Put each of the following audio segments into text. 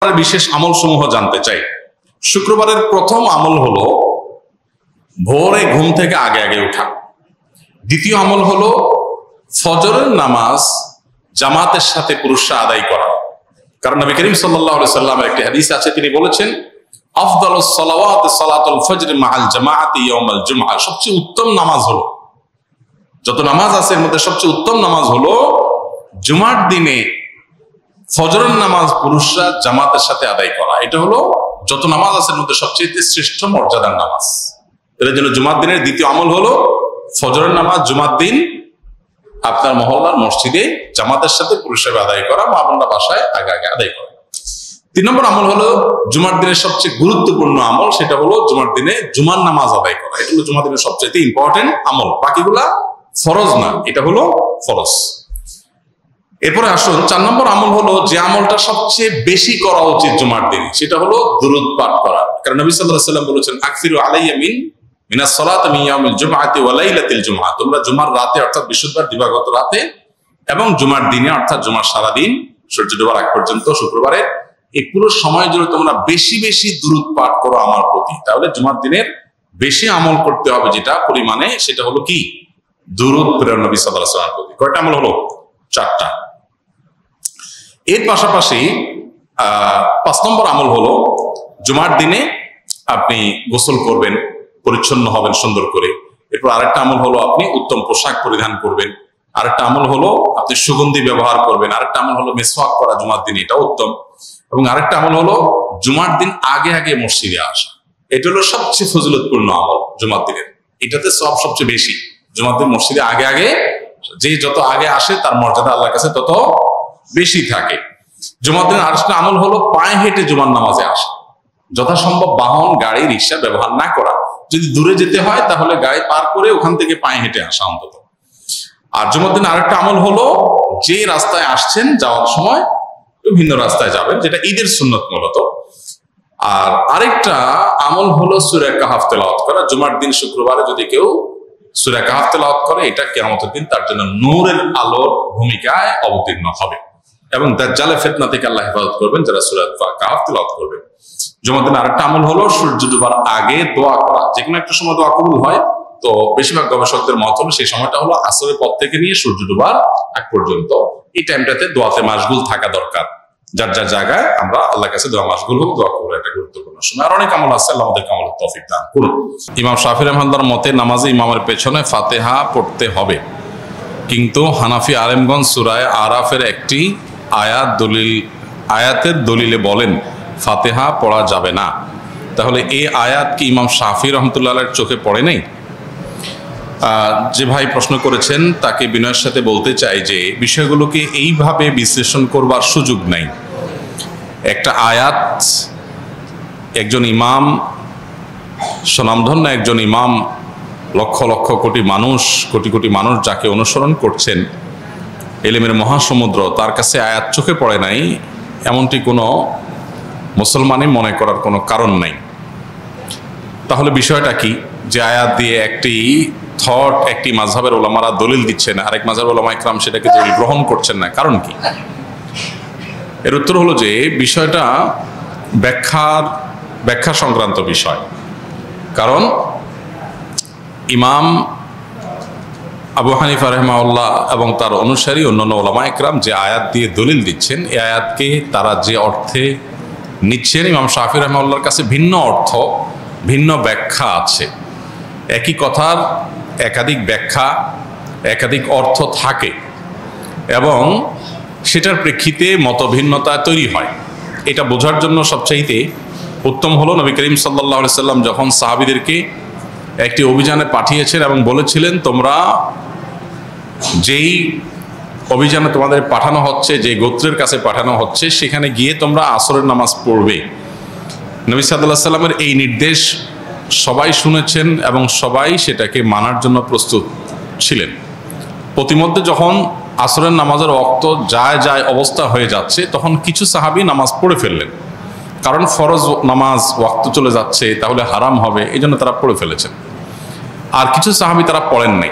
বিশেষ আমল সমূহ জানতে চাই। শুক্রবারের প্রথম আমল হলো ভোরে ঘুম থেকে আগে আগে ওঠা। দ্বিতীয় আমল হলো ফজরের নামাজ জামাতের সাথে পুরুষরা আদায় করা। কারণ নবী করিম সাল্লাল্লাহু আলাইহি সাল্লামের একটি হাদিস আছে, তিনি বলেছেন আফদালুস সালাওয়াত সালাতুল ফজর মাআল জামাআতি ইয়াউমাল জুমআহ। সবচেয়ে উত্তম নামাজ হলো, যত নামাজ আছে এর মধ্যে সবচেয়ে উত্তম নামাজ হলো জুমার দিনে ফজরের নামাজ পুরুষরা জামাতের সাথে আদায় করা। এটা হলো যত নামাজ আছে এর মধ্যে সবচেয়ে শ্রেষ্ঠ মর্যাদার নামাজ। এর জন্য জুমার দিনের দ্বিতীয় আমল হলো ফজরের নামাজ জুমার দিন আপনার মহল্লার মসজিদে জামাতের সাথে পুরুষরা আদায় করা, মা বোনরা বাসায় আগে আগে আদায় করা। 3 নম্বর আমল হলো জুমার দিনের সবচেয়ে গুরুত্বপূর্ণ আমল, সেটা হলো জুমার দিনে জুমার নামাজ আদায় করা। এটা হলো জুমার দিনের সবচেয়ে ইম্পর্টেন্ট আমল, বাকিগুলা ফরজ না, এটা হলো ফরজ। এরপরে আসুন 4 নম্বর আমল হলো যে আমলটা সবচেয়ে বেশি করা উচিত জুমার দিনে, সেটা হলো দুরূদ পাঠ করা। কারণ নবী সাল্লাল্লাহু আলাইহি ওয়াসাল্লাম বলেছেন আকসিরু আলাইয়া মিনাস সালাতি মিন ইয়াউমিল জুমআতি ওয়া লাইলাতিল জুমআহ। তোমরা জুমার রাতে অর্থাৎ বৃহস্পতিবার দিবাগত রাতে এবং জুমার দিনে অর্থাৎ জুমার সারা দিন সূর্য ডোবার আগ পর্যন্ত শুক্রবারে এই পুরো সময় জুড়ে তোমরা বেশি বেশি দুরূদ পাঠ করো আমার প্রতি। তাহলে জুমার দিনের বেশি আমল করতে হবে যেটা পরিমাণে, সেটা হলো কি দুরূদ প্রেরণ নবী সাল্লাল্লাহু আলাইহি ওয়াসাল্লামের প্রতি। কয়টা আমল হলো? 4টা। এর পাশাপাশি 5 নম্বর আমল হলো জুমার দিনে আপনি গোসল করবেন, পরিচ্ছন্ন হবেন সুন্দর করে। এরপর আরেকটা আমল হলো আপনি উত্তম পোশাক পরিধান করবেন। আরেকটা আমল হলো আপনি সুগন্ধি ব্যবহার করবেন। আরেকটা আমল হলো মিসওয়াক করা জুমার দিন, এটা উত্তম। এবং আরেকটা আমল হলো জুমার দিন আগে আগে মসজিদে আসা। এটা হলো সবচেয়ে ফজিলতপূর্ণ আমল জুমার দিনের, এটাতে সব সবচেয়ে বেশি। জুমার দিন মসজিদে আগে আগে, যে যত আগে আসে তার মর্যাদা আল্লাহর কাছে তত বেশি থাকে। জুমার দিনের আরেকটা আমল হলো পায়ে হেঁটে জুমার নামাজে আসা। যথাসম্ভব বাহন, গাড়ি, রিক্সা ব্যবহার না করা। যদি দূরে যেতে হয় তাহলে গাড়ি পার করে ওখান থেকে পায়ে হেঁটে আসা অন্তত। আর জুমার দিন আরেকটা আমল হলো যে রাস্তায় আসছেন যাওয়ার সময় ভিন্ন রাস্তায় যাবেন, যেটা ঈদের সুন্নত মূলত। আর আরেকটা আমল হলো সূরা কাহফ তেলাওয়াত করা। জুমার দিন শুক্রবারে যদি কেউ সূরা কাহফ তেলাওয়াত করে, এটা কিয়ামতের দিন তার জন্য নূরের আলোর ভূমিকায় অবতীর্ণ হবে এবং দাজ্জালের ফিতনা থেকে আল্লাহ হেফাজত করবেন যারা সূরা কাহফ তেলাওয়াত করবে। জুমার দিন আরেকটা আমল হলো সূর্য ডোবার আগে দোয়া করা। যে কোনো একটা সময় দোয়া কবুল হয়, তো বেশিরভাগ গবেষকদের মত হলো সেই সময়টা হলো আসরের পর থেকে নিয়ে সূর্য ডোবার আগ পর্যন্ত। এই টাইমটাতে দোয়াতে মাশগুল থাকা দরকার। যার যার জায়গায় আমরা আল্লাহর কাছে দোয়া মাশগুল হোক, দোয়া করবো, একটা গুরুত্বপূর্ণ সময়। আর অনেক আমল আছে, আল্লাহ আমাদেরকে আমলের তৌফিক দান করুন। ইমাম শাফি রাহমাতুল্লাহর মতে নামাজে ইমামের পেছনে ফাতিহা পড়তে হবে, কিন্তু হানাফি আলেমগণ সূরা আরাফের একটি আয়াতের দলিলে বলেন ফাতিহা পড়া যাবে না। তাহলে এই আয়াত কি ইমাম শাফি রহমতুল্লাহর চোখে পড়ে নেই? যে ভাই প্রশ্ন করেছেন তাকে বিনয়ের সাথে বলতে চাই যে বিষয়গুলোকে এইভাবে বিশ্লেষণ করবার সুযোগ নাই। একটা আয়াত, একজন ইমাম, স্বনামধন্য একজন ইমাম, লক্ষ লক্ষ কোটি কোটি মানুষ যাকে অনুসরণ করছেন, ইলমের মহাসমুদ্র, তার কাছে আয়াত চোখে পড়ে নাই এমনটি কোনো মুসলমানই মনে করার কোনো কারণ নাই। তাহলে বিষয়টা কি? যে আয়াত দিয়ে একটি থট একটি মাযহাবের ওলামারা দলিল দিচ্ছেন, আরেক মাযহাবের ওলামা ইকরাম সেটাকে দলিল গ্রহণ করছেন না, কারণ কি? এর উত্তর হলো যে বিষয়টা ব্যাখ্যা সংক্রান্ত বিষয়। কারণ ইমাম আবু হানিফা রাহিমাহুল্লাহ এবং তার অনুসারী অন্যান্য ওলামা ইকরাম যে আয়াত দিয়ে দলিল দিচ্ছেন, এই আয়াতকে তারা যে অর্থে নিচ্ছেন, ইমাম শাফি রাহিমাহুল্লাহর কাছে ভিন্ন অর্থ, ভিন্ন ব্যাখ্যা আছে। একই কথার একাধিক ব্যাখ্যা, একাধিক অর্থ থাকে এবং সেটার প্রেক্ষিতে মতভিন্নতা তৈরি হয়। এটা বোঝার জন্য সবচাইতে উত্তম হলো নবী করিম সাল্লাল্লাহু আলাইহি সাল্লাম যখন সাহাবীদেরকে একটি অভিযানে পাঠিয়েছেন এবং বলেছিলেন তোমরা যেই অভিযানে তোমাদের পাঠানো হচ্ছে, যে গোত্রের কাছে পাঠানো হচ্ছে, সেখানে গিয়ে তোমরা আসরের নামাজ পড়বে। নবী সাল্লাল্লাহু আলাইহি সাল্লামের এই নির্দেশ সবাই শুনেছেন এবং সবাই সেটাকে মানার জন্য প্রস্তুত ছিলেন। প্রতিমধ্যে যখন আসরের নামাজের ওয়াক্ত যায় অবস্থা হয়ে যাচ্ছে, তখন কিছু সাহাবী নামাজ পড়ে ফেললেন। কারণ ফরজ নামাজ ওয়াক্ত চলে যাচ্ছে, তাহলে হারাম হবে, এই জন্য তারা পড়ে ফেলেছেন। আর কিছু সাহাবী তারা পড়েন নাই,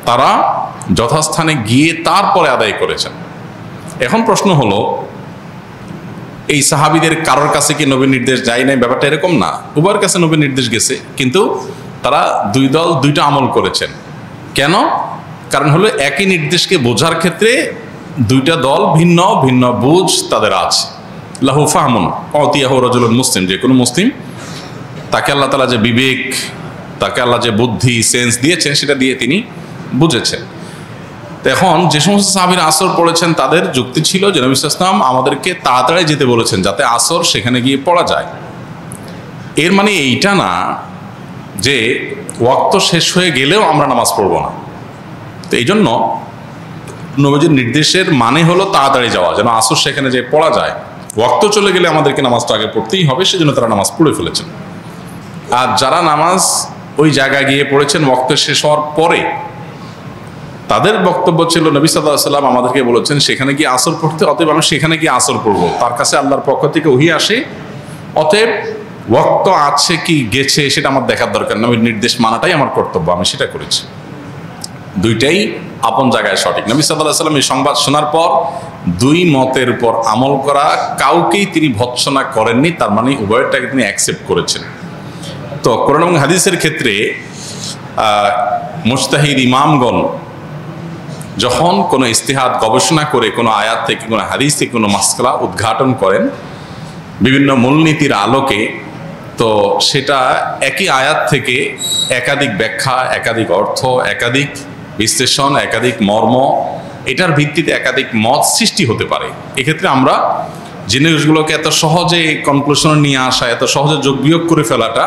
তারা যথাস্থানে গিয়ে তারপরে আদায় করেছেন। এখন প্রশ্ন হলো এই সাহাবীদের কারোর কাছে কি নবীর নির্দেশ যায় নাই, ব্যাপারটা এরকম না। উভয়ের কাছে নবীর নির্দেশ গেছে, কিন্তু তারা দুই দল দুইটা আমল করেছেন। কেন? কারণ হলো একই নির্দেশকে বোঝার ক্ষেত্রে দুইটা দল ভিন্ন ভিন্ন বুঝ তাদের আছে। লাহু ফাহমুন অতিয়াহু রাজুলুন মুসলিম, যে কোনো মুসলিম তাকে আল্লাহ তাআলা যে বিবেক, তাকে আল্লাহ যে বুদ্ধি সেন্স দিয়েছেন, সেটা দিয়ে তিনি বুঝেছেন। এখন যে সমস্ত সাহাবীরা আসর পড়েছেন তাদের যুক্তি ছিল যে নবী সাল্লাল্লাহু আলাইহি ওয়াসাল্লাম আমাদেরকে তাড়াতাড়ি যেতে বলেছেন যাতে আসর সেখানে গিয়ে পড়া যায়। এর মানে এইটা না যে ওয়াক্ত শেষ হয়ে গেলেও আমরা নামাজ পড়ব না। তো এই জন্য নবীজির নির্দেশের মানে হলো তাড়াতাড়ি যাওয়া, যেন আসর সেখানে যে পড়া যায়। ওয়াক্ত চলে গেলে আমাদেরকে নামাজটা আগে পড়তেই হবে, সেজন্য তারা নামাজ পড়ে ফেলেছেন। আর যারা নামাজ ওই জায়গায় গিয়ে পড়েছেন ওয়াক্ত শেষ হওয়ার পরে, তাদের বক্তব্য ছিল নবী সাল্লাল্লাহু আলাইহি ওয়াসাল্লাম আমাদেরকে বলেছেন সেখানে গিয়ে আসর পড়তে, অতএব আমি সেখানে গিয়ে আসর পড়বো। তার কাছে আল্লাহর পক্ষ থেকে ওহী আসে, অতএব ওয়াক্ত আছে কি গেছে সেটা আমার দেখার দরকার, নবীর নির্দেশ মানাটাই আমার কর্তব্য, আমি সেটা করেছি। দুইটাই আপন জায়গায় সঠিক। নবী সাল্লাল্লাহু আলাইহি ওয়াসাল্লাম এই সংবাদ শোনার পর দুই মতের উপর আমল করা কাউকেই তিনি ভৎসনা করেননি, তার মানে উভয়টাকে তিনি অ্যাকসেপ্ট করেছেন। তো কোরআন এবং হাদিসের ক্ষেত্রে মুজতাহিদ ইমামগণ যখন কোনো ইস্তিহাদ গবেষণা করে কোনো আয়াত থেকে কোনো হাদিস থেকে কোনো মাসআলা উদ্ঘাটন করেন বিভিন্ন মূলনীতির আলোকে, তো সেটা একই আয়াত থেকে একাধিক ব্যাখ্যা, একাধিক অর্থ, একাধিক বিশ্লেষণ, একাধিক মর্ম, এটার ভিত্তিতে একাধিক মত সৃষ্টি হতে পারে। এক্ষেত্রে আমরা জিনিসগুলোকে এত সহজে কনক্লুশনে নিয়ে আসা, এত সহজে যোগ বিয়োগ করে ফেলাটা,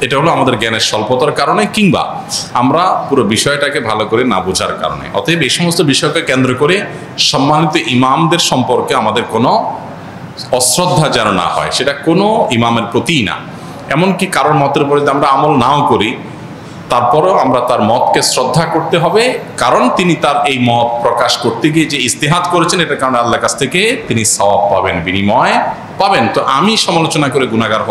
এটা হলো আমাদের জ্ঞানের স্বল্পতার কারণে, কিংবা আমরা পুরো বিষয়টাকে ভালো করে না বোঝার কারণে। অতএব এই সমস্ত বিষয়কে কেন্দ্র করে সম্মানিত ইমামদের সম্পর্কে আমাদের কোনো অশ্রদ্ধা যেন না হয়, সেটা কোনো ইমামের প্রতিই না। এমনকি কারোর মতের উপরে যদি আমরা আমল নাও করি, তারপরেও আমরা তার মতকে শ্রদ্ধা করতে হবে, কারণ তিনি তার এই মত প্রকাশ করতে গিয়ে যে ইস্তেহাদ করেছেন, এটার কারণে আল্লাহর কাছ থেকে তিনি সওয়াব পাবেন, বিনিময় পাবেন। তো আমি সমালোচনা করে গুনাহগার